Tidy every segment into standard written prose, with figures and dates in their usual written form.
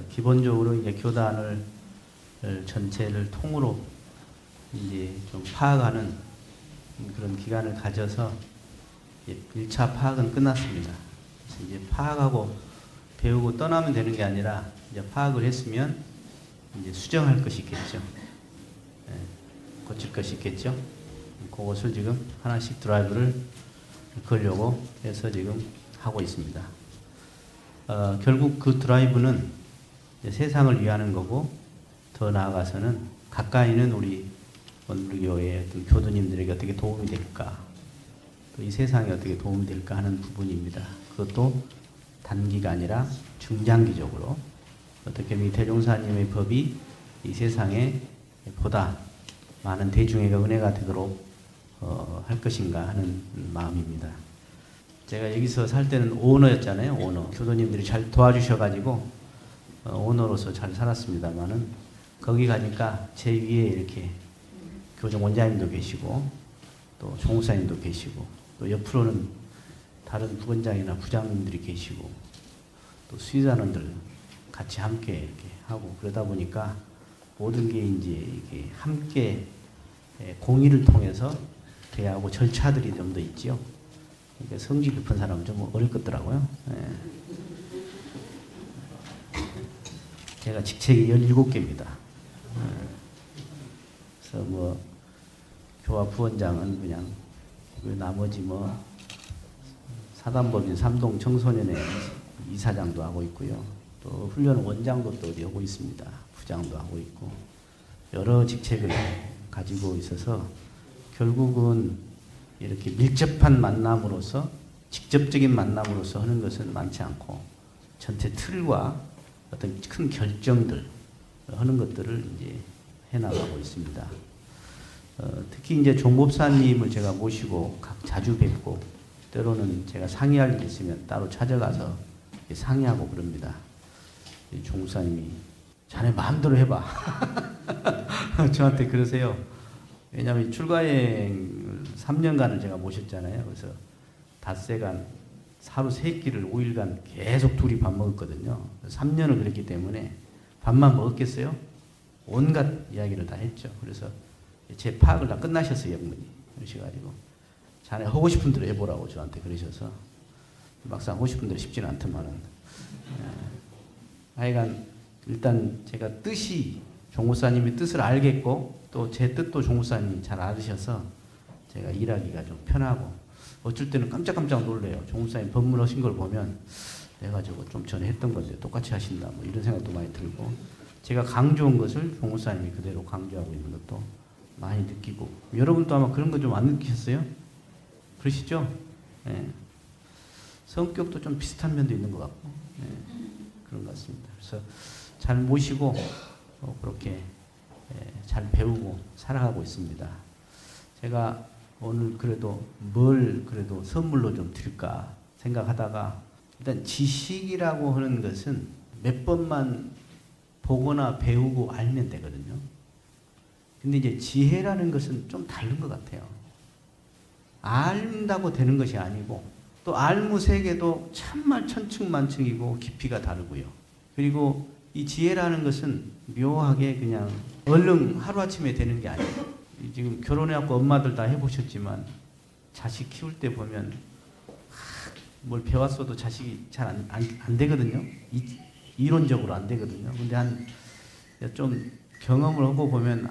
기본적으로 이제 교단을 전체를 통으로 이제 좀 파악하는 그런 기간을 가져서 1차 파악은 끝났습니다. 그래서 이제 파악하고 배우고 떠나면 되는 게 아니라 이제 파악을 했으면 이제 수정할 것이 있겠죠. 고칠 것이 있겠죠. 그것을 지금 하나씩 드라이브를 걸려고 해서 지금 하고 있습니다. 결국 그 드라이브는 세상을 위하는 거고, 더 나아가서는 가까이는 우리 원불교의 어떤 교도님들에게 어떻게 도움이 될까, 또 이 세상에 어떻게 도움이 될까 하는 부분입니다. 그것도 단기가 아니라 중장기적으로 어떻게 이 대종사님의 법이 이 세상에 보다 많은 대중에게 은혜가 되도록 할 것인가 하는 마음입니다. 제가 여기서 살 때는 오너였잖아요. 오너. 교도님들이 잘 도와주셔가지고 오너로서 잘 살았습니다만은, 거기 가니까 제 위에 이렇게 교정 원장님도 계시고 또 총무사님도 계시고 또 옆으로는 다른 부원장이나 부장님들이 계시고 또 수의사원들 같이 함께 이렇게 하고, 그러다 보니까 모든 게 이제 이렇게 함께 공의를 통해서 돼야 하고 절차들이 좀 더 있지요. 그러니까 성질 깊은 사람은 좀 어릴 것더라고요. 제가 직책이 17개입니다. 그래서 뭐 교화 부원장은 그냥 나머지 뭐 사단법인 삼동 청소년회 이사장도 하고 있고요. 또 훈련 원장도 또 어디 하고 있습니다. 부장도 하고 있고 여러 직책을 가지고 있어서 결국은 이렇게 밀접한 만남으로서, 직접적인 만남으로서 하는 것은 많지 않고 전체 틀과 어떤 큰 결정들 하는 것들을 이제 해나가고 있습니다. 특히 이제 종법사님을 제가 모시고 자주 뵙고, 때로는 제가 상의할 일 있으면 따로 찾아가서 상의하고 그럽니다. 종사님이 자네 마음대로 해봐. 저한테 그러세요. 왜냐하면 출가여행 3년간을 제가 모셨잖아요. 그래서 닷새간 하루 3끼를 5일간 계속 둘이 밥 먹었거든요. 3년을 그랬기 때문에 밥만 먹었겠어요? 온갖 이야기를 다 했죠. 그래서 제 파악을 다 끝나셨어요, 영문이. 그러셔가지고 자네 하고 싶은 대로 해보라고 저한테 그러셔서, 막상 하고 싶은 대로 쉽지는 않더만은, 하여간 일단 제가 뜻이, 종무사님의 뜻을 알겠고 또 제 뜻도 종무사님이 잘 알으셔서 제가 일하기가 좀 편하고, 어쩔 때는 깜짝깜짝 놀래요. 종무사님 법문 하신 걸 보면 내가 저거 좀 전에 했던 건데 똑같이 하신다, 뭐 이런 생각도 많이 들고, 제가 강조한 것을 종무사님이 그대로 강조하고 있는 것도 많이 느끼고, 여러분도 아마 그런 거 좀 안 느끼셨어요? 그러시죠? 예. 성격도 좀 비슷한 면도 있는 것 같고, 예. 그런 것 같습니다. 그래서 잘 모시고 그렇게 잘 배우고 살아가고 있습니다. 제가 오늘 그래도 뭘 그래도 선물로 좀 드릴까 생각하다가, 일단 지식이라고 하는 것은 몇 번만 보거나 배우고 알면 되거든요. 근데 이제 지혜라는 것은 좀 다른 것 같아요. 안다고 되는 것이 아니고, 또 알무세계도 참말 천층만층이고 깊이가 다르고요. 그리고 이 지혜라는 것은 묘하게 그냥 얼른 하루아침에 되는 게 아니에요. 지금 결혼해갖고 엄마들 다 해보셨지만 자식 키울 때 보면 뭘 배웠어도 자식이 잘 안 되거든요. 이론적으로 안 되거든요. 근데 한 좀 경험을 하고 보면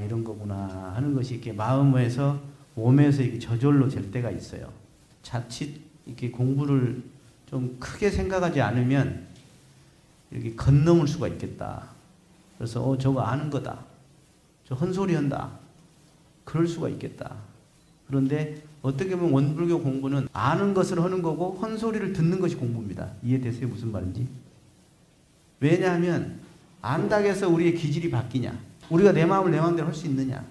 이런 거구나 하는 것이 이렇게 마음에서 몸에서 이렇게 저절로 될 때가 있어요. 자칫 이렇게 공부를 좀 크게 생각하지 않으면 이렇게 건너물 수가 있겠다. 그래서 저거 아는 거다. 저 헛소리 한다. 그럴 수가 있겠다. 그런데 어떻게 보면 원불교 공부는 아는 것을 하는 거고 헛소리를 듣는 것이 공부입니다. 이해되세요? 무슨 말인지? 왜냐하면 안다고 해서 우리의 기질이 바뀌냐? 우리가 내 마음을 내 마음대로 할 수 있느냐?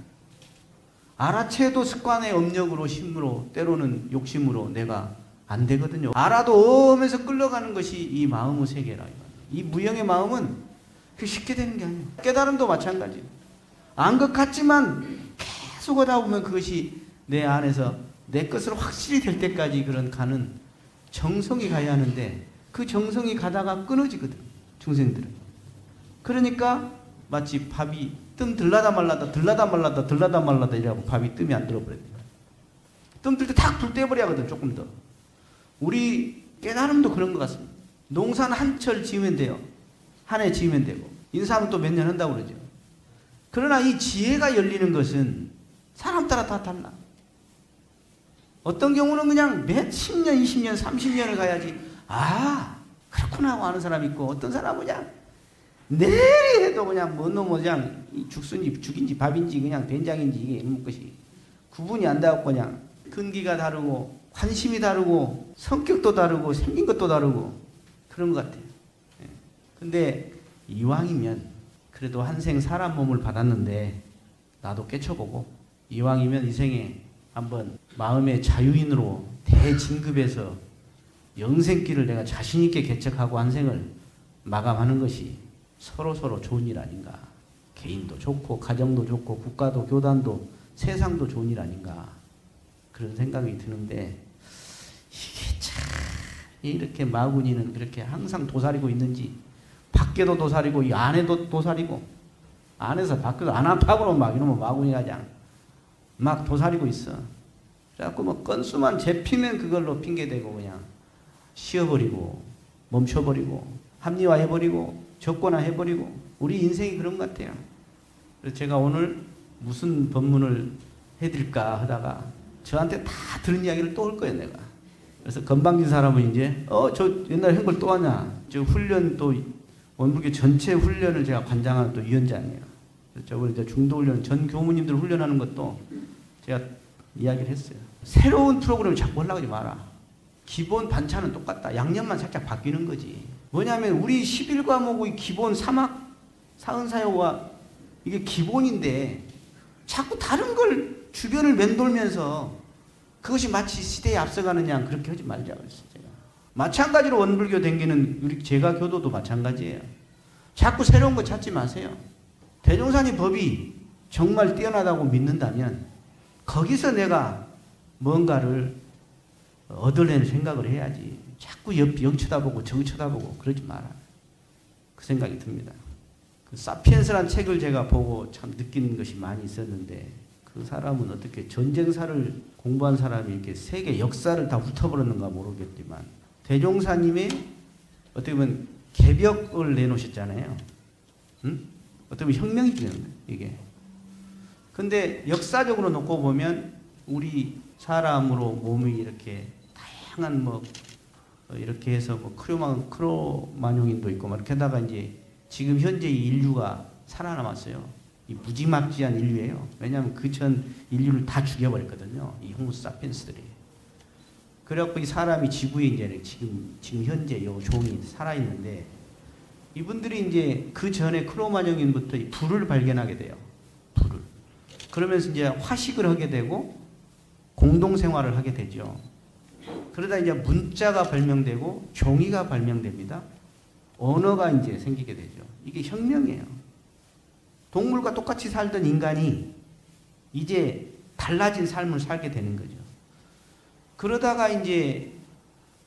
알아채도 습관의 업력으로, 심으로, 때로는 욕심으로 내가 안 되거든요. 알아도 오면서 끌려가는 것이 이 마음의 세계라. 이 무형의 마음은 쉽게 되는 게 아니에요. 깨달음도 마찬가지예요. 안 것 같지만 계속 하다 보면 그것이 내 안에서 내 것으로 확실히 될 때까지 그런 가는 정성이 가야 하는데, 그 정성이 가다가 끊어지거든. 중생들은. 그러니까 마치 밥이 뜸 들라다 말라다 들라다 말라다 들라다 말라다 이래갖고 밥이 뜸이 안 들어버려요. 뜸 들 때 탁 불 떼버려야 하거든. 조금 더. 우리 깨달음도 그런 것 같습니다. 농사는 한철 지으면 돼요. 한 해 지으면 되고 인사하면 또 몇 년 한다고 그러죠. 그러나 이 지혜가 열리는 것은 사람 따라 다 달라. 어떤 경우는 그냥 몇 10년, 20년, 30년을 가야지 아 그렇구나 하고 아는 사람이 있고 어떤 사람은 그냥 내리 해도 그냥 뭔 놈 그냥 죽순지 죽인지 밥인지 그냥 된장인지 이게 있는 것이 구분이 안 돼갖고 그냥 근기가 다르고 관심이 다르고 성격도 다르고 생긴 것도 다르고 그런 것 같아요. 근데 이왕이면 그래도 한생 사람 몸을 받았는데 나도 깨쳐보고 이왕이면 이 생에 한번 마음의 자유인으로 대진급해서 영생길을 내가 자신있게 개척하고 한 생을 마감하는 것이 서로서로 좋은 일 아닌가. 개인도 좋고 가정도 좋고 국가도 교단도 세상도 좋은 일 아닌가. 그런 생각이 드는데 이게 참 이렇게 마구니는 그렇게 항상 도사리고 있는지 밖에도 도사리고 이 안에도 도사리고 안에서 밖에도 안 아파고는 막 이러면 마구니가 그냥 막 도사리고 있어. 그래갖고 뭐 건수만 잡히면 그걸로 핑계대고 그냥 쉬어버리고 멈춰버리고 합리화해버리고 적권화해버리고 우리 인생이 그런 것 같아요. 그래서 제가 오늘 무슨 법문을 해드릴까 하다가 저한테 다 들은 이야기를 또 할 거예요 내가. 그래서 건방진 사람은 이제 저 옛날에 한 걸 또 하냐. 저 훈련 또 원불교 전체 훈련을 제가 관장하는 또 위원장이에요. 저번에 이제 중도훈련 전 교무님들 훈련하는 것도 제가 이야기를 했어요. 새로운 프로그램을 자꾸 하려고 하지 마라. 기본 반찬은 똑같다. 양념만 살짝 바뀌는 거지. 뭐냐면 우리 11과목의 기본 사막 사은사요가 이게 기본인데 자꾸 다른 걸 주변을 맴돌면서 그것이 마치 시대에 앞서가는 양 그렇게 하지 말자고 했어요. 제가. 마찬가지로 원불교 댕기는 우리 제가 교도도 마찬가지예요. 자꾸 새로운 거 찾지 마세요. 대종사님 법이 정말 뛰어나다고 믿는다면 거기서 내가 뭔가를 얻으려는 생각을 해야지. 자꾸 옆 쳐다보고 정 쳐다보고 그러지 마라. 그 생각이 듭니다. 그 사피엔스라는 책을 제가 보고 참 느끼는 것이 많이 있었는데 그 사람은 어떻게 전쟁사를 공부한 사람이 이렇게 세계 역사를 다 훑어버렸는가 모르겠지만 대종사님의 어떻게 보면 개벽을 내놓으셨잖아요. 응? 어떻게 보면 혁명이죠 이게. 근데 역사적으로 놓고 보면 우리 사람으로 몸이 이렇게 다양한 뭐 이렇게 해서 뭐 크로마뇽인도 있고 막 이렇게 하다가 이제 지금 현재 이 인류가 살아남았어요. 이 무지막지한 인류예요. 왜냐하면 그 전 인류를 다 죽여버렸거든요. 이 호모사피엔스들이. 그래갖고 이 사람이 지구에 이제 지금 현재 요 종이 살아있는데 이분들이 이제 그 전에 크로마뇽인부터 이 불을 발견하게 돼요. 불을. 그러면서 이제 화식을 하게 되고 공동생활을 하게 되죠. 그러다 이제 문자가 발명되고 종이가 발명됩니다. 언어가 이제 생기게 되죠. 이게 혁명이에요. 동물과 똑같이 살던 인간이 이제 달라진 삶을 살게 되는 거죠. 그러다가 이제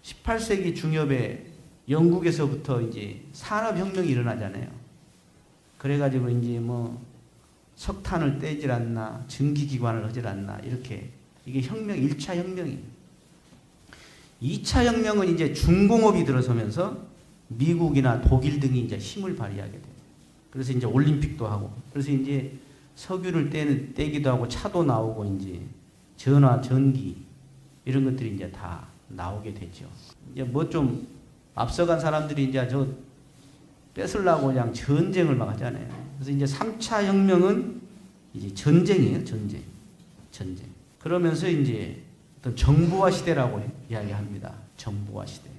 18세기 중엽에 영국에서부터 이제 산업혁명이 일어나잖아요. 그래가지고 이제 뭐 석탄을 떼질 않나, 전기기관을 하질 않나, 이렇게. 이게 혁명, 1차 혁명이에요. 2차 혁명은 이제 중공업이 들어서면서 미국이나 독일 등이 이제 힘을 발휘하게 돼요. 그래서 이제 올림픽도 하고, 그래서 이제 석유를 떼기도 하고, 차도 나오고, 이제 전화, 전기, 이런 것들이 이제 다 나오게 되죠. 이제 뭐 좀 앞서간 사람들이 이제 저 뺏으려고 그냥 전쟁을 막 하잖아요. 그래서 이제 3차 혁명은 이제 전쟁이에요, 전쟁. 그러면서 이제 어떤 정보화 시대라고 이야기합니다. 정보화 시대.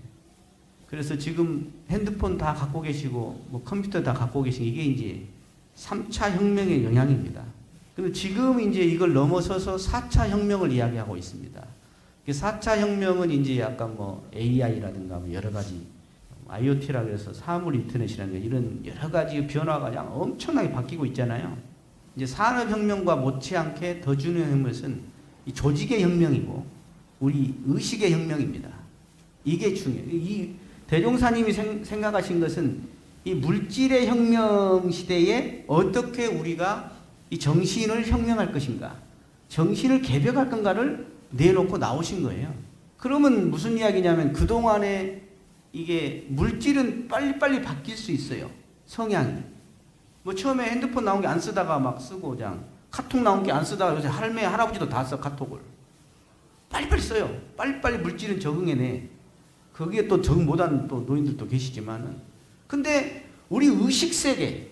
그래서 지금 핸드폰 다 갖고 계시고 뭐 컴퓨터 다 갖고 계신 이게 이제 3차 혁명의 영향입니다. 근데 지금 이제 이걸 넘어서서 4차 혁명을 이야기하고 있습니다. 4차 혁명은 이제 약간 뭐 AI라든가 뭐 여러 가지 IoT라고 해서 사물 인터넷이라는 이런 여러 가지 변화가 그냥 엄청나게 바뀌고 있잖아요. 이제 산업혁명과 못지않게 더 중요한 것은 이 조직의 혁명이고 우리 의식의 혁명입니다. 이게 중요해요. 이 대종사님이 생각하신 것은 이 물질의 혁명 시대에 어떻게 우리가 이 정신을 혁명할 것인가, 정신을 개벽할 건가를 내놓고 나오신 거예요. 그러면 무슨 이야기냐면 그동안에 이게 물질은 빨리빨리 바뀔 수 있어요. 성향이. 뭐 처음에 핸드폰 나온 게 안 쓰다가 막 쓰고, 그냥 카톡 나온 게 안 쓰다가 요새 할매, 할아버지도 다 써, 카톡을. 빨리빨리 써요. 빨리빨리 물질은 적응해내. 거기에 또 적응 못한 또 노인들도 계시지만은. 근데 우리 의식세계의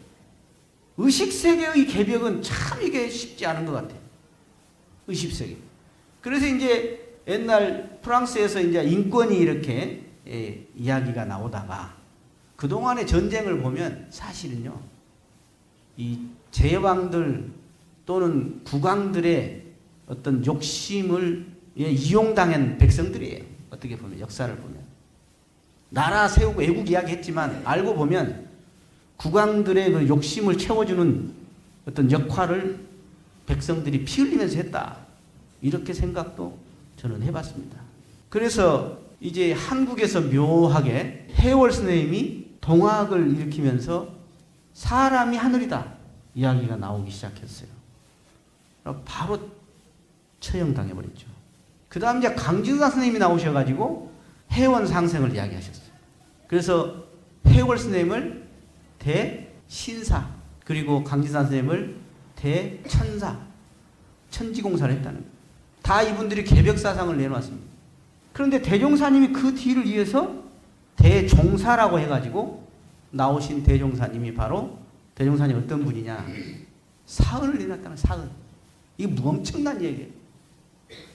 개벽은 참 이게 쉽지 않은 것 같아요. 의식세계. 그래서 이제 옛날 프랑스에서 이제 인권이 이렇게 이야기가 나오다가 그동안의 전쟁을 보면 사실은요, 이 제왕들 또는 국왕들의 어떤 욕심을 이용당한 백성들이에요. 어떻게 보면, 역사를 보면. 나라 세우고 애국 이야기 했지만 알고 보면 국왕들의 그 욕심을 채워주는 어떤 역할을 백성들이 피 흘리면서 했다. 이렇게 생각도 저는 해봤습니다. 그래서 이제 한국에서 묘하게 해월 스님이 동학을 일으키면서 사람이 하늘이다 이야기가 나오기 시작했어요. 바로 처형당해버렸죠. 그 다음 이제 강진사 스님이 나오셔가지고 해원 상생을 이야기하셨어요. 그래서 해월 스님을 대신사, 그리고 강진사 스님을 대천사, 천지공사를 했다는 거예요. 다 이분들이 개벽사상을 내놓았습니다. 그런데 대종사님이 그 뒤를 이어서 대종사라고 해가지고 나오신 대종사님이 바로, 대종사님 어떤 분이냐, 사은을 내놨다는, 사은. 이게 엄청난 얘기예요.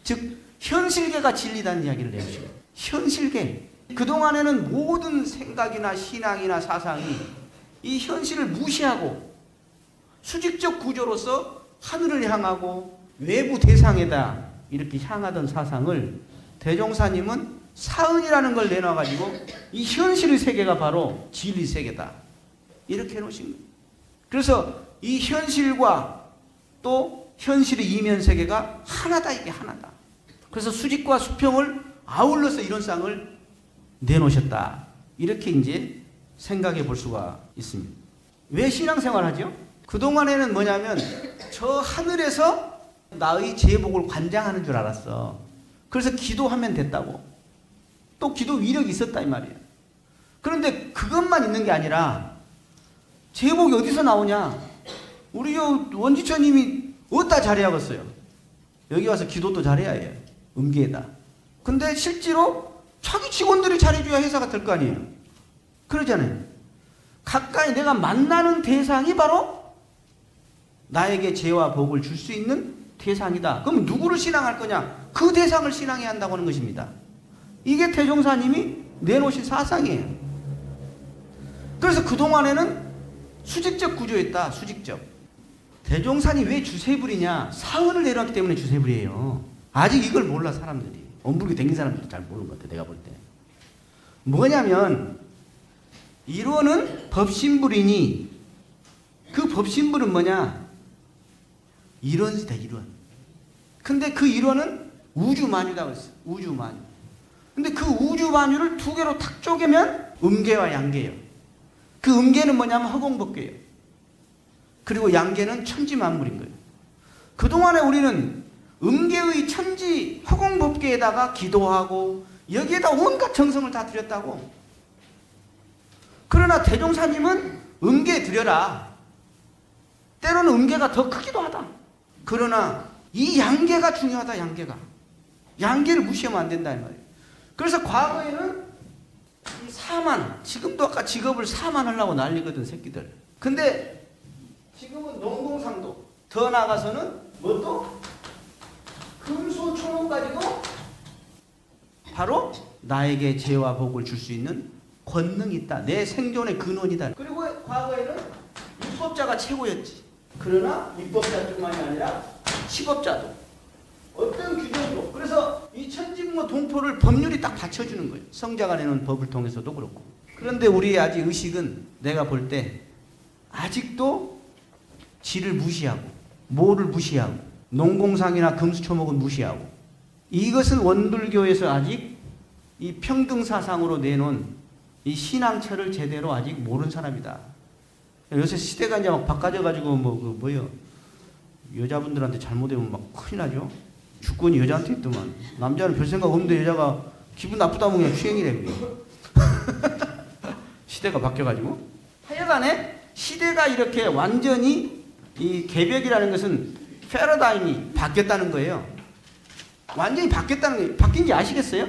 즉 현실계가 진리다는 이야기를 내주시고, 현실계. 그동안에는 모든 생각이나 신앙이나 사상이 이 현실을 무시하고 수직적 구조로서 하늘을 향하고 외부 대상에다 이렇게 향하던 사상을 대종사님은 사은이라는 걸 내놔가지고 이 현실의 세계가 바로 진리 세계다 이렇게 해놓으신 거예요. 그래서 이 현실과 또 현실의 이면 세계가 하나다, 이게 하나다. 그래서 수직과 수평을 아울러서 이런 쌍을 내놓으셨다. 이렇게 이제 생각해 볼 수가 있습니다. 왜 신앙생활 하죠? 그동안에는 뭐냐면 저 하늘에서 나의 제복을 관장하는 줄 알았어. 그래서 기도하면 됐다고. 또 기도 위력이 있었다 이 말이에요. 그런데 그것만 있는 게 아니라 제복이 어디서 나오냐? 우리 원지처님이 어디다 잘해야겠어요? 여기 와서 기도도 잘해야 해요. 음계에다. 근데 실제로 자기 직원들이 잘해줘야 회사가 될 거 아니에요. 그러잖아요. 가까이 내가 만나는 대상이 바로 나에게 죄와 복을 줄 수 있는 대상이다. 그럼 누구를 신앙할 거냐? 그 대상을 신앙해야 한다고 하는 것입니다. 이게 대종사님이 내놓으신 사상이에요. 그래서 그동안에는 수직적 구조였다. 수직적. 대종사님 왜 주세불이냐? 사은을 내놨기 때문에 주세불이에요. 아직 이걸 몰라 사람들이. 엄불하게 댕긴 사람들도 잘 모르는 것 같아, 내가 볼 때. 뭐냐면 이론은 법신불이니 그 법신불은 뭐냐? 이론이다, 이론. 근데 그 이론은 우주만유라고 했어. 우주만유. 근데 그 우주만유를 두 개로 탁 쪼개면 음계와 양계예요. 그 음계는 뭐냐면 허공법계예요. 그리고 양계는 천지만물인 거예요. 그동안에 우리는 음계의 천지 허공법계에다가 기도하고 여기에다 온갖 정성을 다 들였다고. 그러나 대종사님은 음계에 들여라. 때로는 음계가 더 크기도 하다. 그러나 이 양계가 중요하다. 양계가. 양계를 무시하면 안 된다 이 말이에요. 그래서 과거에는 이 사만, 지금도 아까 직업을 사만하려고 난리거든 새끼들. 근데 지금은 농공상도, 더 나아가서는 뭣도 금수초목까지도 바로 나에게 죄와 복을 줄 수 있는 권능이 있다. 내 생존의 근원이다. 그리고 과거에는 율법자가 최고였지. 그러나 율법자뿐만이 아니라 시법자도 어떤 규정으로. 그래서 이 천지문과 동포를 법률이 딱 받쳐주는 거예요. 성자가 내놓은 법을 통해서도 그렇고. 그런데 우리의 아직 의식은 내가 볼 때 아직도 지를 무시하고 모를 무시하고 농공상이나 금수초목은 무시하고, 이것은 원불교에서 아직 이 평등사상으로 내놓은 이 신앙처를 제대로 아직 모르는 사람이다. 요새 시대가 이제 막 바꿔져가지고 뭐요 여자분들한테 잘못하면 막 큰일 나죠. 주권이 여자한테 있더만. 남자는 별 생각 없는데 여자가 기분 나쁘다면 그냥 추행이래. 시대가 바뀌어가지고. 하여간에 시대가 이렇게 완전히 이 개벽이라는 것은 패러다임이 바뀌었다는 거예요. 완전히 바뀌었다는 거예요. 바뀐지 아시겠어요?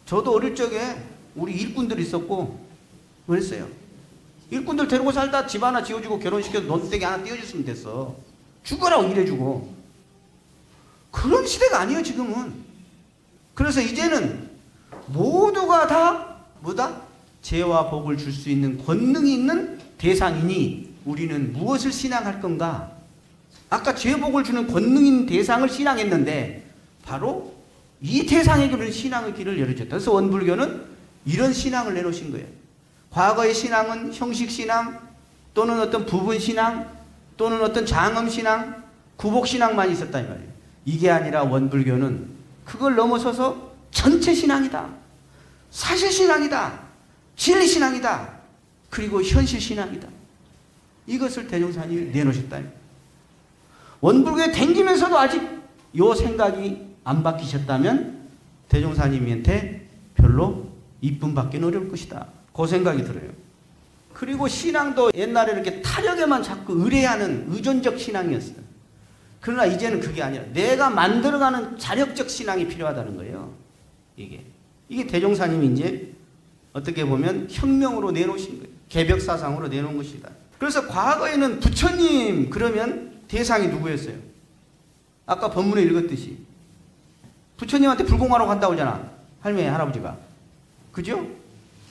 저도 어릴 적에 우리 일꾼들 있었고 그랬어요. 일꾼들 데리고 살다 집 하나 지어주고 결혼시켜서 논두대기 하나 띄워줬으면 됐어. 죽어라고 일해주고. 그런 시대가 아니에요 지금은. 그래서 이제는 모두가 다 뭐다? 죄와 복을 줄 수 있는 권능이 있는 대상이니 우리는 무엇을 신앙할 건가? 아까 죄 복을 주는 권능인 대상을 신앙했는데 바로 이 대상에게는 신앙의 길을 열어줬다. 그래서 원불교는 이런 신앙을 내놓으신 거예요. 과거의 신앙은 형식신앙 또는 어떤 부분신앙 또는 어떤 장엄신앙, 구복신앙만 있었다 이 말이에요. 이게 아니라 원불교는 그걸 넘어서서 전체신앙이다. 사실신앙이다. 진리신앙이다. 그리고 현실신앙이다. 이것을 대종사님이 내놓으셨다. 원불교에 댕기면서도 아직 요 생각이 안 바뀌셨다면 대종사님한테 별로 이쁨 받기는 어려울 것이다. 그 생각이 들어요. 그리고 신앙도 옛날에 이렇게 타력에만 자꾸 의뢰하는 의존적 신앙이었어요. 그러나 이제는 그게 아니라 내가 만들어가는 자력적 신앙이 필요하다는 거예요. 이게 대종사님이 이제 어떻게 보면 혁명으로 내놓으신 거예요. 개벽사상으로 내놓은 것이다. 그래서 과거에는 부처님 그러면 대상이 누구였어요? 아까 본문에 읽었듯이 부처님한테 불공하러 간다고 하잖아. 할머니 할아버지가. 그죠?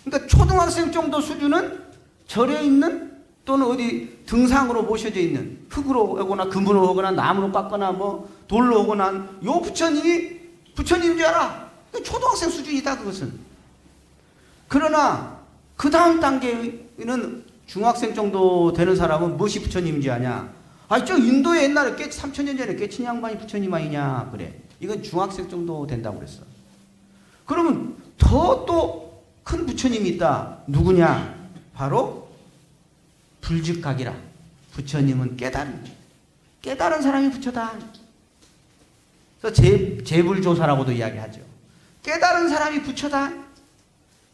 그러니까 초등학생 정도 수준은 절에 있는 또는 어디 등상으로 모셔져 있는 흙으로 오거나 금으로 오거나 나무로 깎거나 뭐 돌로 오거나 요 부처님이 부처님인 줄 알아. 초등학생 수준이다 그것은. 그러나 그 다음 단계는 중학생 정도 되는 사람은 무엇이 부처님인지 아냐. 아니 저 인도에 옛날에 3000년 전에 깨친 양반이 부처님 아니냐 그래. 이건 중학생 정도 된다고 그랬어. 그러면 더 또 큰 부처님이 있다. 누구냐? 바로 불즉각이라. 부처님은 깨달은 사람이 부처다. 그래서 재불조사라고도 이야기하죠. 깨달은 사람이 부처다.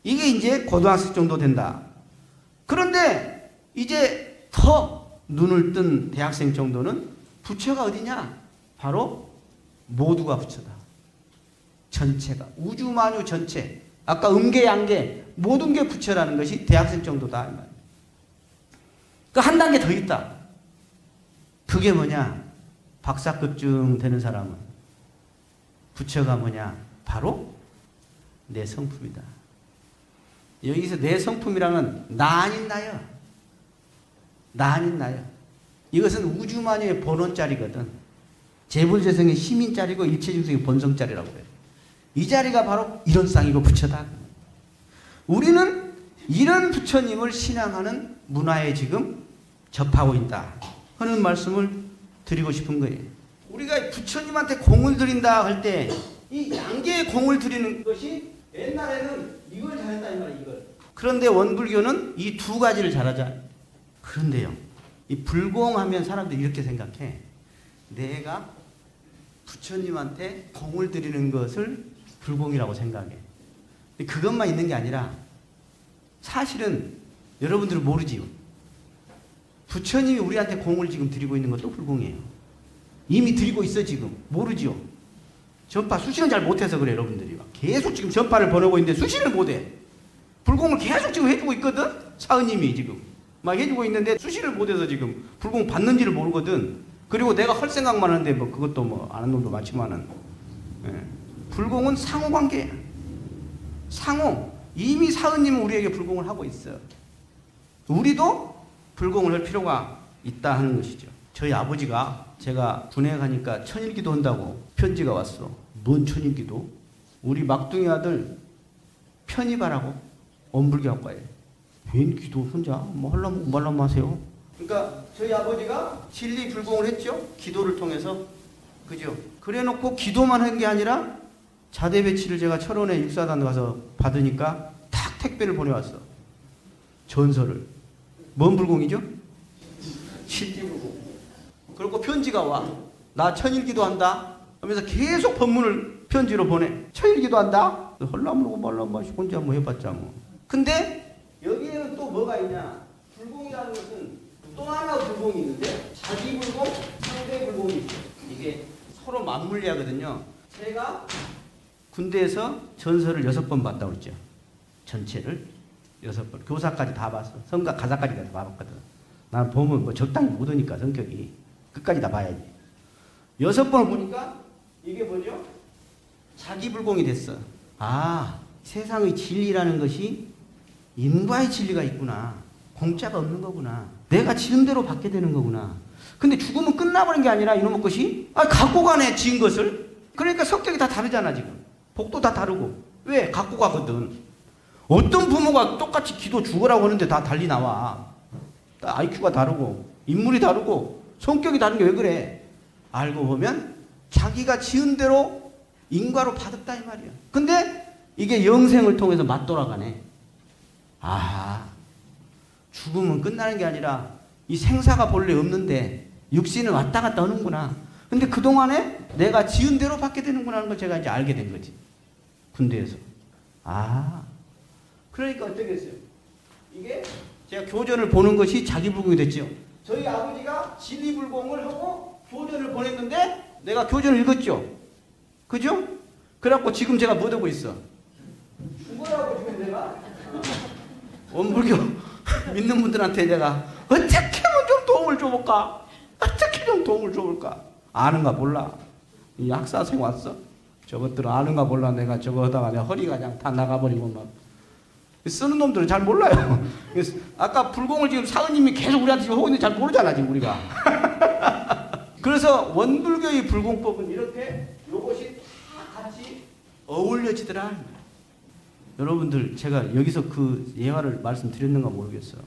이게 이제 고등학생 정도 된다. 그런데 이제 더 눈을 뜬 대학생 정도는 부처가 어디냐? 바로 모두가 부처다. 전체가. 우주만유 전체. 아까 음계양계 모든 게 부처라는 것이 대학생 정도다. 그 한 단계 더 있다. 그게 뭐냐? 박사급쯤 되는 사람은 부처가 뭐냐? 바로 내 성품이다. 여기서 내 성품이라는 나 아닌 나야. 나 아닌 나야. 이것은 우주만유의 본원짜리거든. 재불재성의 힘인짜리고 일체중생의 본성짜리라고 해요. 이 자리가 바로 이런 쌍이고 부처다. 우리는 이런 부처님을 신앙하는 문화에 지금 접하고 있다 하는 말씀을 드리고 싶은 거예요. 우리가 부처님한테 공을 드린다 할 때 이 양계에 공을 드리는 것이 옛날에는 이걸 잘했다 이 말이에요. 이걸. 그런데 원불교는 이 두 가지를 잘하자. 그런데요. 이 불공하면 사람들이 이렇게 생각해. 내가 부처님한테 공을 드리는 것을 불공이라고 생각해. 근데 그것만 있는 게 아니라 사실은 여러분들은 모르지요. 부처님이 우리한테 공을 지금 드리고 있는 것도 불공이에요. 이미 드리고 있어 지금. 모르지요. 전파 수시는 잘 못해서 그래 여러분들이. 계속 지금 전파를 보내고 있는데 수시를 못해. 불공을 계속 지금 해주고 있거든. 사은님이 지금 막 해주고 있는데 수시를 못해서 지금 불공 받는지를 모르거든. 그리고 내가 할 생각만 하는데 뭐 그것도 뭐 아는 놈도 많지만은 불공은 상호관계야. 상호. 이미 사은님은 우리에게 불공을 하고 있어. 우리도 불공을 할 필요가 있다 하는 것이죠. 저희 아버지가 제가 군에 가니까 천일기도 한다고 편지가 왔어. 뭔 천일기도? 우리 막둥이 아들 편입하라고 원불교학과에. 웬 기도 혼자 뭐 하려면 말라면 하세요. 그러니까 저희 아버지가 진리 불공을 했죠. 기도를 통해서. 그죠? 그래놓고 기도만 한 게 아니라 자대 배치를 제가 철원에 육사단 가서 받으니까 탁 택배를 보내왔어. 전설을. 뭔 불공이죠? 실지불공. 그리고 편지가 와. 나 천일기도 한다 하면서 계속 법문을 편지로 보내. 천일기도 한다? 헐라모르고 말라마시 혼자 뭐 해봤자 뭐. 근데 여기에는 또 뭐가 있냐. 불공이라는 것은 또 하나 불공이 있는데 자기 불공, 상대 불공이 있어요. 이게 서로 맞물리하거든요. 제가 군대에서 전설을 6번 봤다고 그랬죠. 전체를 6번. 교사까지 다 봤어. 성가 가사까지 다 봤거든. 난 보면 뭐 적당히 못 오니까 성격이. 끝까지 다 봐야지. 6번을 보니까 이게 뭐죠? 자기 불공이 됐어. 아, 세상의 진리라는 것이 인과의 진리가 있구나. 공짜가 없는 거구나. 내가 지은 대로 받게 되는 거구나. 근데 죽으면 끝나버린 게 아니라 이놈의 것이 갖고 가네, 지은 것을. 그러니까 성격이 다 다르잖아, 지금. 복도 다 다르고. 왜? 갖고 가거든. 어떤 부모가 똑같이 기도 죽으라고 하는데 다 달리 나와. IQ가 다르고, 인물이 다르고, 성격이 다른 게 왜 그래? 알고 보면 자기가 지은 대로 인과로 받았다 이 말이야. 근데 이게 영생을 통해서 맞돌아가네. 아, 죽으면 끝나는 게 아니라 이 생사가 본래 없는데 육신은 왔다 갔다 하는구나. 근데 그동안에 내가 지은 대로 받게 되는구나 하는 걸 제가 이제 알게 된 거지. 군대에서. 아, 그러니까 어떻겠어요? 이게 제가 교전을 보는 것이 자기불공이 됐죠. 저희 아버지가 진리불공을 하고 교전을 보냈는데 내가 교전을 읽었죠. 그죠? 그래갖고 지금 제가 뭐 되고 있어? 죽어라고 지금 내가 원불교 믿는 분들한테 내가 어떻게 하면 좀 도움을 줘볼까? 어떻게 좀 도움을 줘볼까? 아는가 몰라. 이 학사생 왔어? 저것들은 아는가 몰라. 내가 저거 하다가 내 허리가 그냥 다 나가버리고 막. 쓰는 놈들은 잘 몰라요. 그래서 아까 불공을 지금 사은님이 계속 우리한테 지금 하고 있는데 잘 모르잖아, 지금 우리가. 그래서 원불교의 불공법은 이렇게 요것이 다 같이 어울려지더라. 여러분들, 제가 여기서 그 예화를 말씀드렸는가 모르겠어요.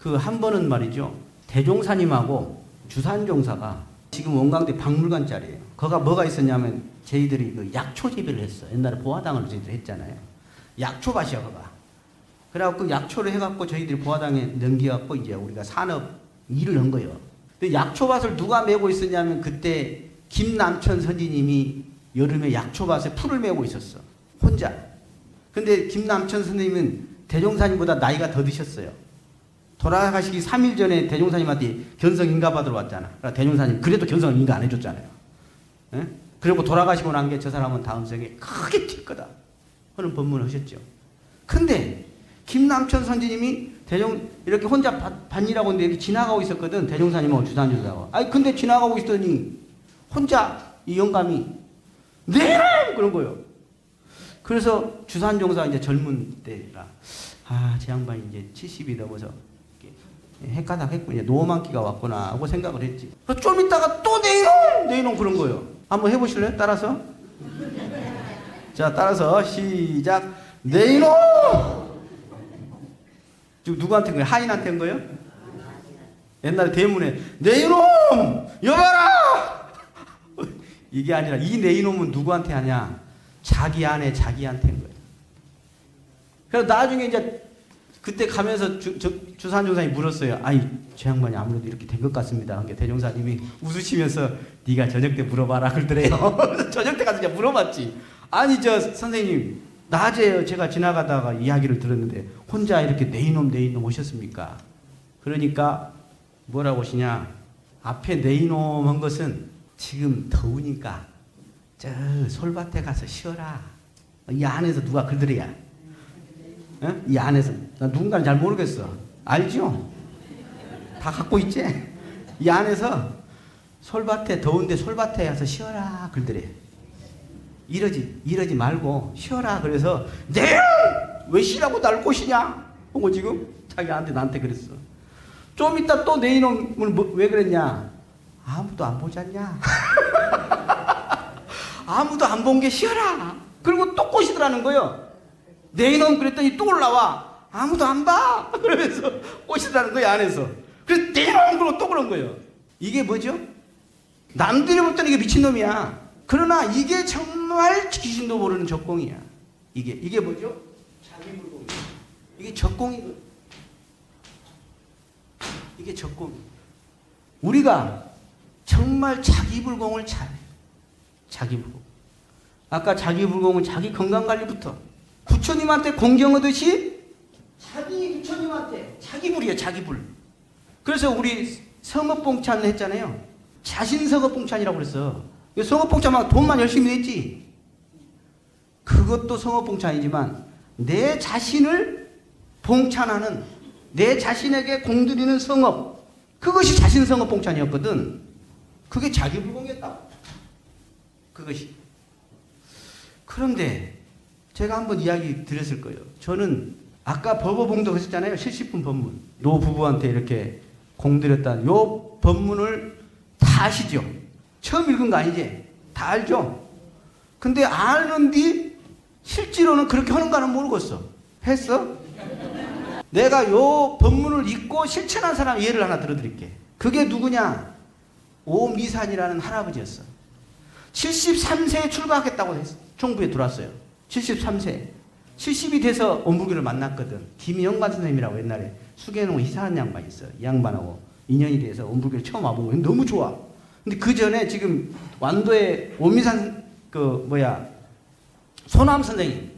그 한 번은 말이죠. 대종사님하고 주산종사가 지금 원광대 박물관 자리예요. 거가 뭐가 있었냐면 저희들이 그 약초 재배를 했어. 옛날에 보화당을 저희들이 했잖아요. 약초밭이야, 거가. 그래갖고 그 약초를 해갖고 저희들이 보화당에 넘겨갖고 이제 우리가 산업 일을 한 거예요. 근데 약초밭을 누가 메고 있었냐면 그때 김남천 선지님이 여름에 약초밭에 풀을 메고 있었어. 혼자. 근데 김남천 선생님은 대종사님보다 나이가 더 드셨어요. 돌아가시기 3일 전에 대종사님한테 견성인가 받으러 왔잖아. 그러니까 대종사님 그래도 견성을 인가 안 해줬잖아요. 에? 그리고 돌아가시고 난 게 저 사람은 다음 생에 크게 튈 거다 하는 법문을 하셨죠. 근데 김남천 선지님이 이렇게 혼자 밭일하고 있는데 이렇게 지나가고 있었거든. 대종사님하고 주산주사하고. 아니 근데 지나가고 있더니 혼자 이 영감이 네! 그런 거예요. 그래서 주산종사 이제 젊은 때라 제 양반이 이제 70이 넘어서 헷가닥 했고 이제 노만기가 왔구나 하고 생각을 했지. 좀 있다가 또 내 이놈 그런 거예요. 한번 해보실래요? 따라서. 자, 따라서 시작. 내 이놈. 지금 누구한테 한 거예요? 하인한테 한 거예요? 옛날에 대문에 내 이놈 여봐라. 이게 아니라 이 내 이놈은 누구한테 하냐? 자기 아내 자기한테 한 거예요. 그래서 나중에 이제 그때 가면서 주산종사님이 물었어요. 아이, 저 양반이 아무래도 이렇게 된 것 같습니다. 한 게 대종사님이 웃으시면서 네가 저녁 때 물어봐라 그러더래요. 저녁 때 가서 이제 물어봤지. 아니 저 선생님 낮에 제가 지나가다가 이야기를 들었는데 혼자 이렇게 내 이놈 오셨습니까? 그러니까 뭐라고 하시냐. 앞에 내 이놈 한 것은 지금 더우니까 저 솔밭에 가서 쉬어라. 이 안에서 누가 그러더래야. 어? 이 안에서. 나 누군가는 잘 모르겠어. 알죠? 다 갖고 있지? 이 안에서 솔밭에 더운데 솔밭에 가서 쉬어라 그러더래. 이러지 말고 쉬어라. 그래서 네! 왜 쉬라고 날 꼬시냐? 하고 지금 자기한테 나한테 그랬어. 좀 이따 또 내 이놈은 왜 그랬냐? 아무도 안 보잖냐? 아무도 안 본 게 쉬어라. 그리고 또 꼬시더라는 거예요. 내 이놈 그랬더니 또 올라와. 아무도 안 봐. 그러면서 꼬시더라는 거예요, 안에서. 그래서 내 이놈 그러고 또 그런 거예요. 이게 뭐죠? 남들이 볼 때는 이게 미친놈이야. 그러나 이게 정말 귀신도 모르는 적공이야. 이게 뭐죠? 자기불공이야. 이게 적공이거든. 이게 적공이에요. 우리가 정말 자기불공을 잘해요. 자기불공. 아까 자기불공은 자기 건강관리부터 부처님한테 공경하듯이 자기 부처님한테 자기불이에요. 자기불. 그래서 우리 성업봉찬을 했잖아요. 자신성업봉찬이라고 그랬어. 성업봉찬만 돈만 열심히 냈지. 그것도 성업봉찬이지만 내 자신을 봉찬하는, 내 자신에게 공들이는 성업, 그것이 자신성업봉찬이었거든. 그게 자기불공이었다. 그것이. 그런데 제가 한번 이야기 드렸을 거예요. 저는 아까 법어봉도 하셨잖아요. 70분 법문. 노 부부한테 이렇게 공들였다는 요 법문을 다 아시죠? 처음 읽은 거 아니지? 다 알죠? 근데 아는데 실제로는 그렇게 하는가는 모르겠어. 했어? 내가 요 법문을 읽고 실천한 사람 예를 하나 들어드릴게. 그게 누구냐? 오미산이라는 할아버지였어. 73세에 출가하겠다고 했어. 총부에 들어왔어요. 73세. 70이 돼서 온불교를 만났거든. 김영관 선생님이라고 옛날에 수계농 희사한 양반이 있어. 이 양반하고 인연이 돼서 온불교를 처음 와본 거예요. 너무 좋아. 근데 그 전에 지금 완도에 오미산 소남 선생님,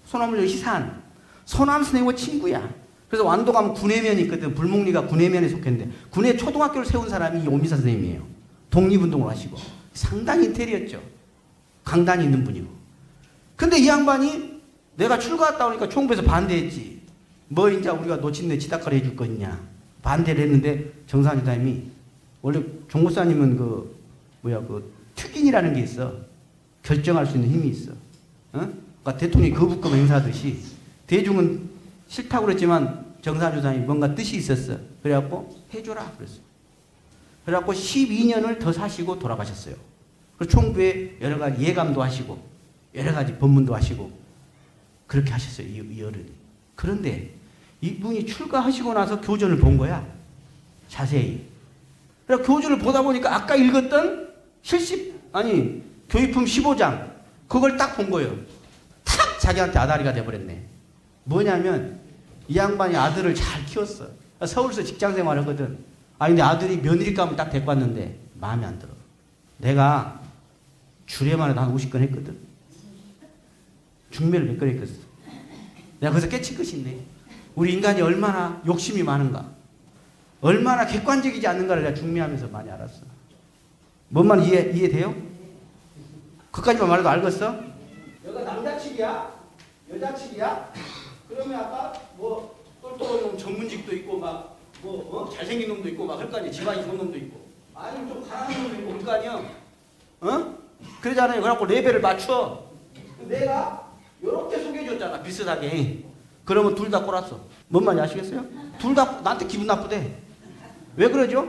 소남을 희사한 소남 선생님과 친구야. 그래서 완도 가면 군해면이 있거든. 불목리가 군해면에 속했는데 군해 초등학교를 세운 사람이 이 오미산 선생님이에요. 독립운동을 하시고 상당히 인텔리였죠. 강단이 있는 분이고. 근데 이 양반이 내가 출가했다 오니까 총부에서 반대했지. 뭐 이제 우리가 놓친데 지닥거리 해줄 거 있냐. 반대를 했는데 정산주사님이 원래 종고사님은 그 특인이라는 게 있어. 결정할 수 있는 힘이 있어. 그러니까 대통령이 거부권 행사하듯이 대중은 싫다고 그랬지만 정산주사님이 뭔가 뜻이 있었어. 그래갖고 해줘라 그랬어. 그래갖고 12년을 더 사시고 돌아가셨어요. 그리고 총부에 여러 가지 예감도 하시고 여러 가지 법문도 하시고 그렇게 하셨어요. 이 어른이. 그런데 이분이 출가하시고 나서 교전을 본 거야. 자세히. 그래서 교전을 보다 보니까 아까 읽었던 교육품 15장 그걸 딱 본 거예요. 탁 자기한테 아다리가 돼버렸네. 뭐냐면 이 양반이 아들을 잘 키웠어. 서울서 직장생활 하거든. 근데 아들이 며느리감을 딱 데리고 왔는데 마음에 안 들어. 내가 주례만 해도 한 50건 했거든. 중매를 몇 건 했거든. 내가 거기서 깨친 것이 있네. 우리 인간이 얼마나 욕심이 많은가. 얼마나 객관적이지 않는가를 내가 중매하면서 많이 알았어. 뭔 말 이해돼요? 그까지만 말해도 알겠어? 여기가 남자 측이야? 여자 측이야? 그러면 아까 똘똘한 놈 전문직도 있고 잘생긴 놈도 있고 할 거 아니야. 집안이 좋은 놈도 있고. 아니면 좀 가난한 놈도 있고 그럴 거 아니야. 그러잖아요. 그래갖고 레벨을 맞춰. 내가 요렇게 소개해줬잖아. 비슷하게. 그러면 둘 다 꼬랐어. 뭔 말인지 아시겠어요? 둘 다 나한테 기분 나쁘대. 왜 그러죠?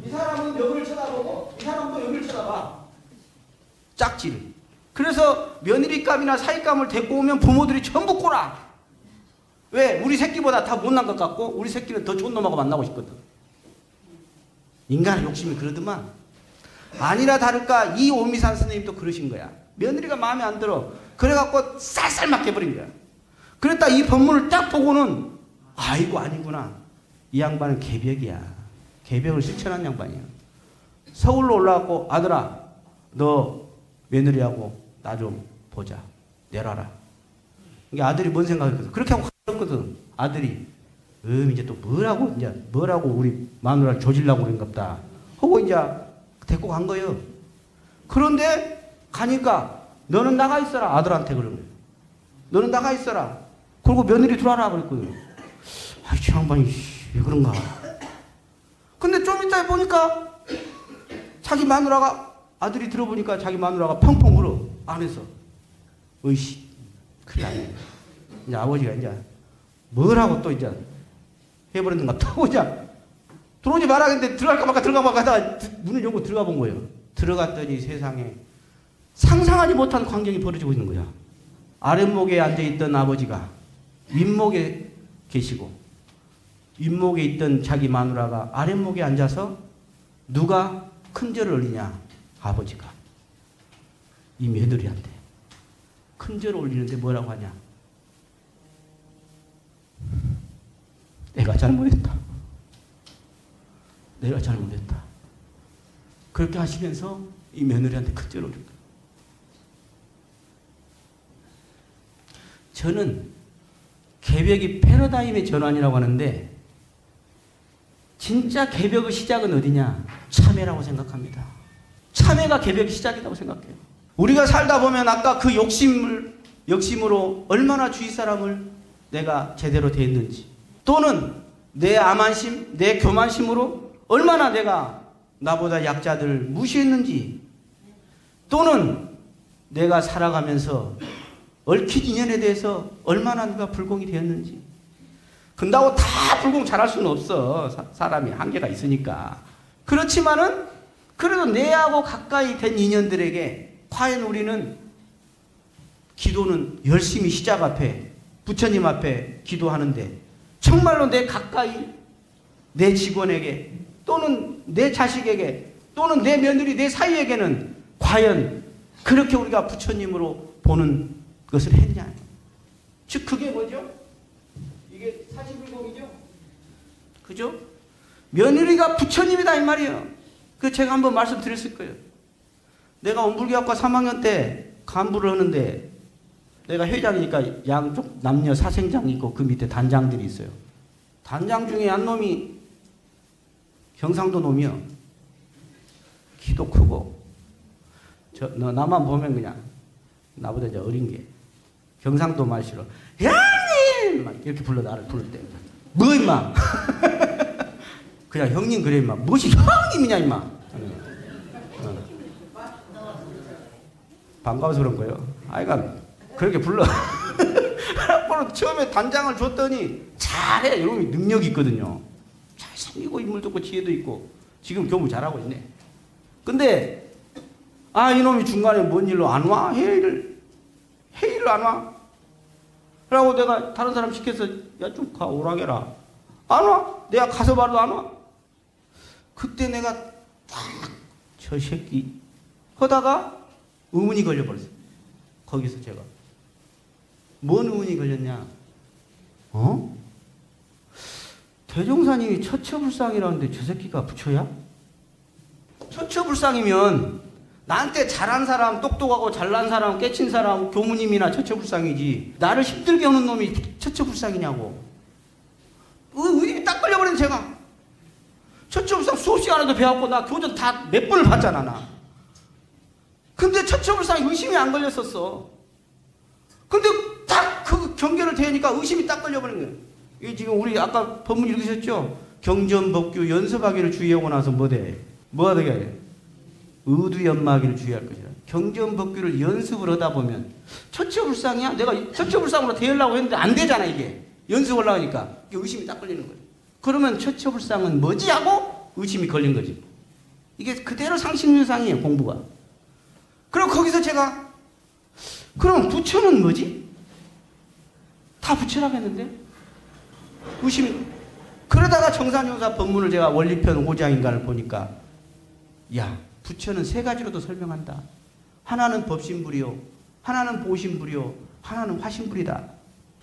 이 사람은 여기를 쳐다보고 이 사람도 여기를 쳐다봐. 짝지를. 그래서 며느리감이나 사위감을 데리고 오면 부모들이 전부 꼬라. 왜? 우리 새끼보다 다 못난 것 같고 우리 새끼는 더 좋은 놈하고 만나고 싶거든. 인간의 욕심이 그러더만. 아니라 다를까 이 오미산 선생님도 그러신 거야. 며느리가 마음에 안 들어. 그래갖고 쌀쌀맞게 해버린 거야. 그랬다 이 법문을 딱 보고는 아이고 아니구나. 이 양반은 개벽이야. 개벽을 실천한 양반이야. 서울로 올라왔고 아들아 너 며느리하고 나 좀 보자. 내놔라. 이게 아들이 뭔 생각했거든. 그렇게 하고 갔거든. 아들이 이제 또 뭐라고 우리 마누라를 조질라고 그런갑다. 하고 이제 데리고 간 거예요. 그런데 가니까 너는 나가 있어라. 아들한테 그런 거예요. 너는 나가 있어라. 그리고 며느리 들어와라 그랬거든요. 저 양반이 왜 그런가. 근데 좀 이따 보니까 자기 마누라가 아들이 들어보니까 자기 마누라가 펑펑 울어. 안에서. 어이씨 큰일 났네. 이제 아버지가 이제 뭐라고 또 이제 해버렸는가. 또 이제 들어오지 말아야겠는데 들어갈까 말까 하다가 문을 열고 들어가 본 거예요. 들어갔더니 세상에 상상하지 못한 광경이 벌어지고 있는 거야. 아랫목에 앉아있던 아버지가 윗목에 계시고 윗목에 있던 자기 마누라가 아랫목에 앉아서 누가 큰절을 올리냐. 아버지가 이 며느리한테 큰절을 올리는데 뭐라고 하냐. 내가 잘못했다. 내가 잘못했다. 그렇게 하시면서 이 며느리한테 큰절을 줍니다. 저는 개벽이 패러다임의 전환이라고 하는데 진짜 개벽의 시작은 어디냐? 참회라고 생각합니다. 참회가 개벽의 시작이라고 생각해요. 우리가 살다 보면 아까 그 욕심으로 얼마나 주위 사람을 내가 제대로 대했는지, 또는 내 암한심, 내 교만심으로 얼마나 내가 나보다 약자들 무시했는지, 또는 내가 살아가면서 얽힌 인연에 대해서 얼마나 내가 불공이 되었는지. 근다고 다 불공 잘할 수는 없어. 사람이 한계가 있으니까. 그렇지만은 그래도 내하고 가까이 된 인연들에게 과연 우리는 기도는 열심히 시작 앞에, 부처님 앞에 기도하는데 정말로 내 가까이, 내 직원에게, 또는 내 자식에게, 또는 내 며느리, 내 사위에게는 과연 그렇게 우리가 부처님으로 보는 것을 했냐. 즉 그게 뭐죠? 이게 사시불공이죠? 그죠? 며느리가 부처님이다 이 말이에요. 그 제가 한번 말씀드렸을 거예요. 내가 온불교학과 3학년 때 간부를 하는데 내가 회장이니까 양쪽 남녀 사생장이 있고 그 밑에 단장들이 있어요. 단장 중에 한 놈이 경상도 놈이요. 키도 크고 나만 보면 그냥 나보다 이제 어린 게 경상도 말씨로 형님! 막 이렇게 불러 나를 부를 때 뭐 임마! 그냥 형님 그래 임마. 무엇이 형님이냐 임마. 반가워서 그런 거예요. 아이가 그렇게 불러. 그래서 처음에 단장을 줬더니 잘해. 이놈이 능력이 있거든요. 잘생기고 인물도 있고 지혜도 있고 지금 교무 잘하고 있네. 근데 이놈이 중간에 뭔 일로 안 와? 회의를 안 와? 그러고 내가 다른 사람 시켜서 야 좀 가 오라게라. 안 와? 내가 가서 봐도 안 와? 그때 내가 딱 저 새끼 하다가 의문이 걸려버렸어요. 거기서 제가 뭔 의문이 걸렸냐? 대종사님이 처처불상이라는데 저 새끼가 부처야? 처처불상이면 나한테 잘한 사람, 똑똑하고 잘난 사람, 깨친 사람, 교무님이나 처처불상이지. 나를 힘들게 하는 놈이 처처불상이냐고. 의심이 딱 걸려버린 제가. 처처불상 수업 시간에도 배웠고 나 교전 다 몇 번을 봤잖아 나. 근데 처처불상이 의심이 안 걸렸었어. 근데 딱 그 경계를 대니까 의심이 딱 걸려버린 거예요. 이게 지금 우리 아까 법문 읽으셨죠? 경전법규 연습하기를 주의하고 나서 뭐가 되게 의두연마하기를 주의할 것이라. 경전법규를 연습을 하다 보면 처처불상이야? 내가 처처불상으로 대하려고 했는데 안 되잖아 이게. 연습을 하려니까 이게 의심이 딱 걸리는 거예요. 그러면 처처불상은 뭐지? 하고 의심이 걸린 거지. 이게 그대로 상식유상이에요 공부가. 그럼 거기서 제가 그럼 부처는 뭐지? 다 부처라고 했는데 의심이. 그러다가 정산용사 법문을 제가 원리편 5장인가를 보니까 야 부처는 세 가지로도 설명한다. 하나는 법신불이요, 하나는 보신불이요, 하나는 화신불이다.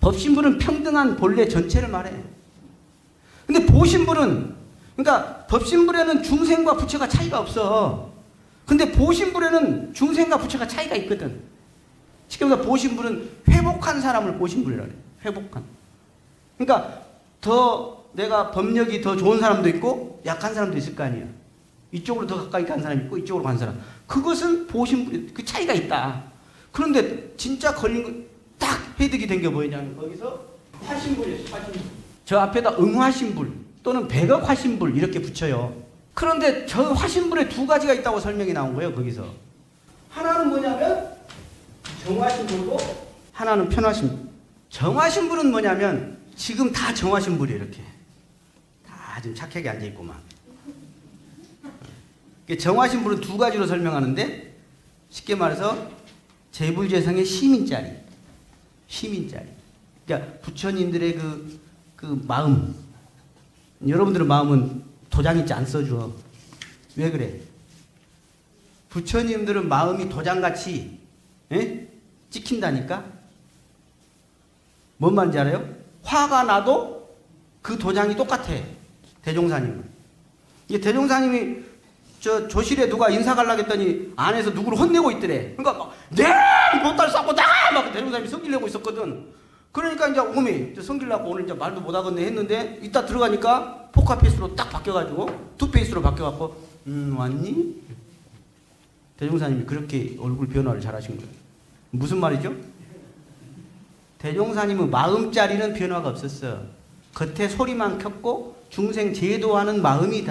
법신불은 평등한 본래 전체를 말해. 근데 보신불은, 그러니까 법신불에는 중생과 부처가 차이가 없어. 근데 보신불에는 중생과 부처가 차이가 있거든. 지금 보신불은 회복한 사람을 보신불이라 그래. 회복한. 그러니까 더 내가 법력이 더 좋은 사람도 있고 약한 사람도 있을 거 아니야. 이쪽으로 더 가까이 간 사람이 있고 이쪽으로 간 사람. 그것은 보신불이, 그 차이가 있다. 그런데 진짜 걸린 거 딱 해득이 된 게 뭐냐면 거기서 화신불이었어. 화신불. 저 앞에다 응화신불 또는 백억화신불 이렇게 붙여요. 그런데 저 화신불에 두 가지가 있다고 설명이 나온 거예요. 거기서 하나는 뭐냐면 정화신불이고 하나는 편화신불. 정화신불은 뭐냐면 지금 다 정화신불이에요. 이렇게 다 지금 착하게 앉아있구만. 정화신불은 두 가지로 설명하는데 쉽게 말해서 재불재성의 시민짜리. 그러니까 부처님들의 그 마음. 여러분들의 마음은 도장인지 안 써줘. 왜 그래? 부처님들은 마음이 도장같이 찍힌다니까? 뭔 말인지 알아요? 화가 나도 그 도장이 똑같아. 대종사님은. 이게 대종사님이 저 조실에 누가 인사 가려고 했더니 안에서 누구를 혼내고 있더래. 그러니까 막, 네! 보따리 싸고 나가! 막 대종사님이 성질내고 있었거든. 그러니까 이제 오메, 성질나고 오늘 이제 말도 못하겠네 했는데, 이따 들어가니까 포카페이스로 딱 바뀌어가지고, 투페이스로 바뀌어갖고, 왔니? 대종사님이 그렇게 얼굴 변화를 잘하신 거예요. 무슨 말이죠? 대종사님은 마음자리는 변화가 없었어. 겉에 소리만 켰고, 중생 제도하는 마음이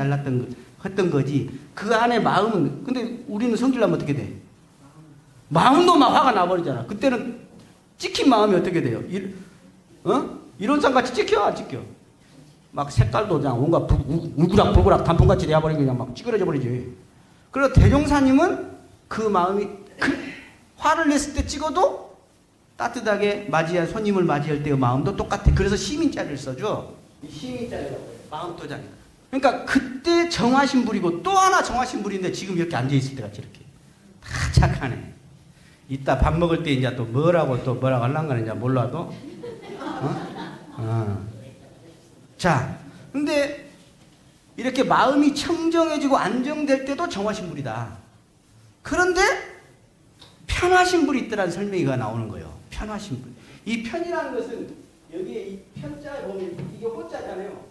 했던 거지. 그 안에 마음은, 근데 우리는 성질나면 어떻게 돼? 마음도 막 화가 나버리잖아. 그때는 찍힌 마음이 어떻게 돼요? 이런 상같이 찍혀, 안 찍혀? 막 색깔도 그냥 온갖 울그락불그락 단풍같이 돼버리고 그냥 막 찌그러져 버리지. 그래서 대종사님은 그 마음이, 화를 냈을 때 찍어도 따뜻하게 맞이한 손님을 맞이할 때의 마음도 똑같아. 그래서 시민자리를 써줘. 이 시민자리라고 해요. 마음도장이다. 그러니까 그때 정화신불이고 또 하나 정화신불인데 지금 이렇게 앉아있을 때가 저렇게. 다 착하네. 이따 밥 먹을 때 이제 또 뭐라고 하려는 거는 이제 몰라도. 자, 근데 이렇게 마음이 청정해지고 안정될 때도 정화신불이다. 그런데 편화신불이 있더라는 설명이가 나오는 거예요. 편화신불. 이 편이라는 것은 여기에 이 편자에 보면 이게 호자잖아요.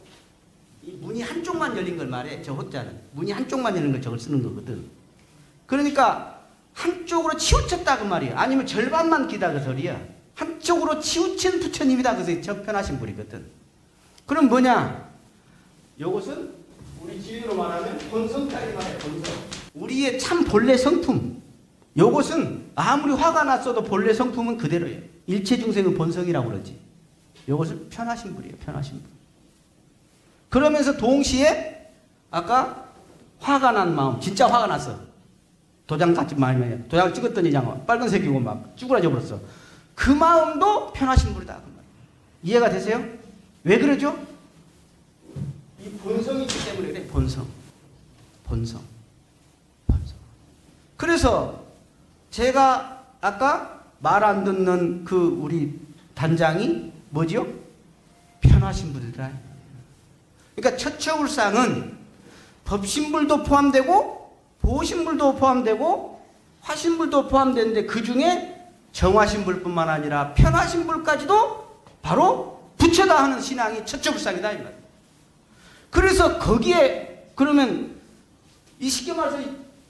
이 문이 한쪽만 열린 걸 말해. 저 호자는 문이 한쪽만 열린 걸 저걸 쓰는 거거든. 그러니까 한쪽으로 치우쳤다 그 말이야. 아니면 절반만 기다 그 소리야. 한쪽으로 치우친 부처님이다. 그래서 정편하신불이거든. 그럼 뭐냐? 요것은 우리 진리로 말하면 본성까지 말해. 본성. 우리의 참 본래 성품. 요것은 아무리 화가 났어도 본래 성품은 그대로예요. 일체 중생은 본성이라고 그러지. 요것을 편하신불이에요. 편하신불. 그러면서 동시에 아까 화가 난 마음, 진짜 화가 났어. 도장 같이 마음이에요. 도장 찍었더니 그냥 빨간색이고 막 쭈그라져 버렸어. 그 마음도 편하신불이다. 이해가 되세요? 왜 그러죠? 이 본성이기 때문에 그래. 본성. 그래서 제가 아까 말 안 듣는 그 우리 단장이 뭐지요? 편하신불이다. 그러니까 처처불상은 법신불도 포함되고 보신불도 포함되고 화신불도 포함되는데 그 중에 정화신불뿐만 아니라 편화신불까지도 바로 부처다 하는 신앙이 처처불상이다 이 말이에요. 그래서 거기에 그러면 이 쉽게 말해서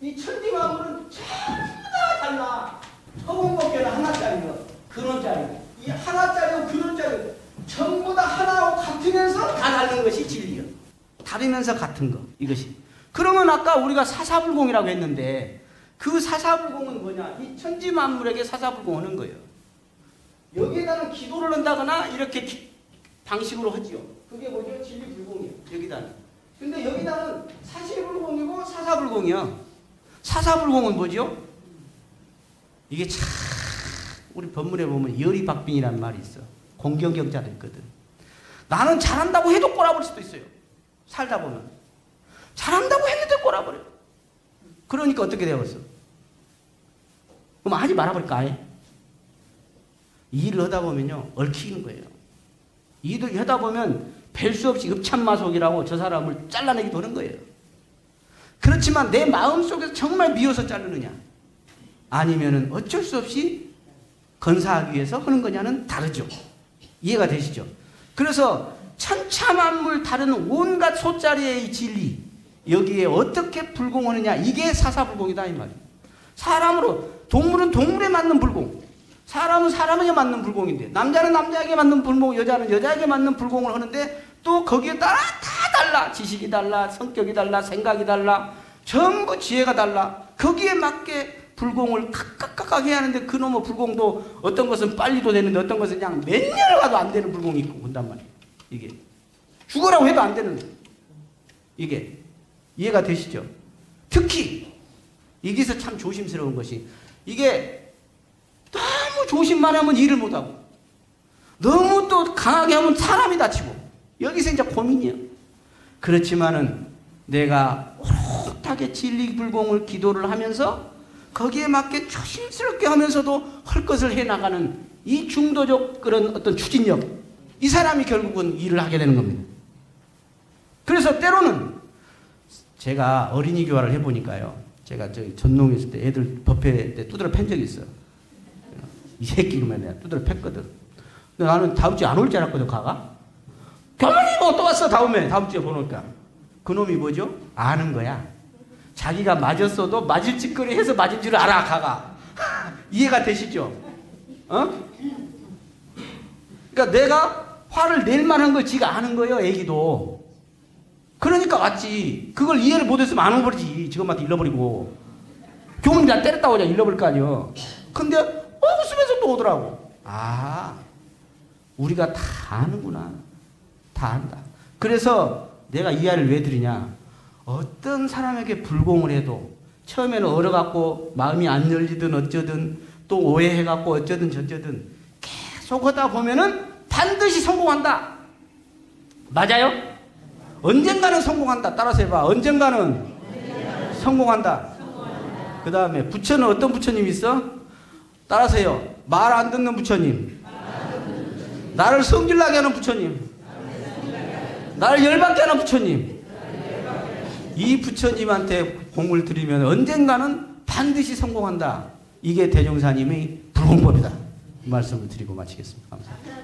이 천지만물은 전부 다 달라. 허공법계는 하나짜리요, 근원짜리. 이 하나짜리고 근원짜리 전부 다 하나하고 같으면서 다 다른 것이 진리요. 다르면서 같은 거 이것이. 그러면 아까 우리가 사사불공이라고 했는데 그 사사불공은 뭐냐? 이 천지만물에게 사사불공하는 거예요. 여기에다는 기도를 한다거나 이렇게 방식으로 하지요. 그게 뭐죠? 진리불공이에요. 여기다는. 근데 여기다는 사실불공이고 사사불공이요. 사사불공은 뭐죠? 이게 참 우리 법문에 보면 열이박빙이라는 말이 있어. 공경경자도 있거든. 나는 잘한다고 해도 꼬라볼 수도 있어요. 살다 보면. 잘한다고 했는데 꼬라버려. 그러니까 어떻게 되었어? 그럼 하지 말아버릴까 아예? 일을 하다 보면요 얽히는 거예요. 일을 하다 보면 뵐 수 없이 읍참마속이라고 저 사람을 잘라내기도 하는 거예요. 그렇지만 내 마음속에서 정말 미워서 자르느냐 아니면은 어쩔 수 없이 건사하기 위해서 하는 거냐는 다르죠. 이해가 되시죠? 그래서 천차만물 다른 온갖 소자리의 이 진리 여기에 어떻게 불공하느냐 이게 사사불공이다 이 말이에요. 사람으로 동물은 동물에 맞는 불공, 사람은 사람에게 맞는 불공인데 남자는 남자에게 맞는 불공, 여자는 여자에게 맞는 불공을 하는데 또 거기에 따라 다 달라. 지식이 달라, 성격이 달라, 생각이 달라, 전부 지혜가 달라. 거기에 맞게 불공을 각각 해야 하는데 그놈의 불공도 어떤 것은 빨리도 되는데 어떤 것은 그냥 몇 년을 가도 안 되는 불공이 있고 그런단 말이에요. 이게 죽으라고 해도 안 되는 이게 이해가 되시죠? 특히 여기서 참 조심스러운 것이 이게 너무 조심만 하면 일을 못하고 너무 또 강하게 하면 사람이 다치고 여기서 이제 고민이에요. 그렇지만은 내가 오롯하게 진리불공을 기도를 하면서 거기에 맞게 조심스럽게 하면서도 할 것을 해나가는 이 중도적 그런 어떤 추진력 이 사람이 결국은 일을 하게 되는 겁니다. 그래서 때로는 제가 어린이 교화를 해보니까요. 제가 저기 전농에 있을 때 애들 법회 때 두드려 팬 적이 있어요. 이 새끼면 내가 두드려 팼거든. 근데 나는 다음 주에 안 올 줄 알았거든, 가가. 교무님 또 왔어, 다음 주에 보니까. 그놈이 뭐죠? 아는 거야. 자기가 맞았어도 맞을 짓거리 해서 맞은 줄 알아, 가가. 이해가 되시죠? 어? 그러니까 내가 화를 낼 만한 걸 지가 아는 거예요, 애기도. 그러니까 왔지. 그걸 이해를 못했으면 안 오버리지. 지금한테 잃어버리고. 교무님 나 때렸다고 하자 잃어버릴 거 아니에요. 근데 웃으면서 또 오더라고. 아, 우리가 다 아는구나. 다 안다. 그래서 내가 이 이야기를 왜 드리냐. 어떤 사람에게 불공을 해도 처음에는 얼어갖고 마음이 안 열리든 어쩌든 또 오해해갖고 어쩌든 저쩌든 계속 하다 보면은 반드시 성공한다. 맞아요? 언젠가는 성공한다. 따라서 해봐. 언젠가는 성공한다. 그 다음에 부처는 어떤 부처님 있어? 따라서 해요. 말 안 듣는 부처님. 나를 성질나게 하는 부처님. 나를 열받게 하는 부처님. 이 부처님한테 공을 들이면 언젠가는 반드시 성공한다. 이게 대종사님의 불공법이다. 이 말씀을 드리고 마치겠습니다. 감사합니다.